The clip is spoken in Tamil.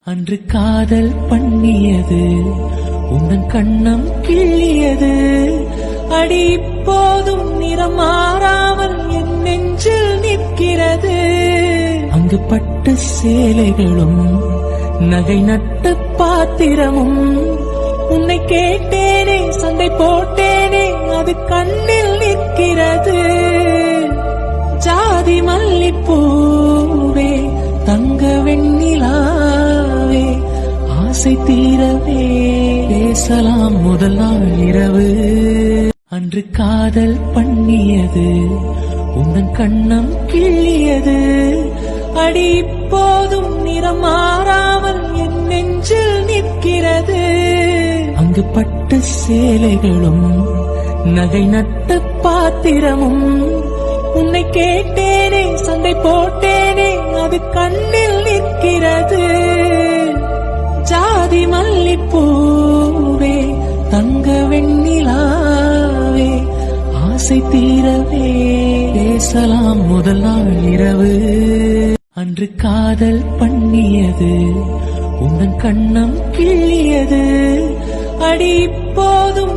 அன்று காதல் பண்ணியது உந்தன் கண்ணம் கிள்ளியது அடி இப்போதும் நிறம் மாறாமல் என் நெஞ்சில் நிற்கிறது. அங்கு பட்டு சேலைகளும் நகை நட்டு பாத்திரமும் உன்னை கேட்டேனே சண்டை போட்டேனே அது கண்ணில் நிற்கிறது. ஜாதி மல்லிப்பூவே தங்க வெண்ணிலாவே ஆசை தீரவே பேசலாம் முதல் நாள் இரவு. அன்று காதல் பண்ணியது உந்தன் கண்ணம் கிள்ளியது அடி இப்போதும் நிறம் மாறாமல் என் நெஞ்சில் நிற்கிறது. அங்கு பட்டு சேலைகளும் நகை நட்டு பாத்திரமும் உன்னை கேட்டேனே சண்டை போட்டேனே அது கண்ணில் நிற்கிறது. ஜாதி மல்லிப்பூவே தங்க வெண்ணிலாவே ஆசை தீரவே பேசலாம் முதல் நாள் இரவு. அன்று காதல் பண்ணியது உந்தன் கண்ணம் கிள்ளியது அடி இப்போதும்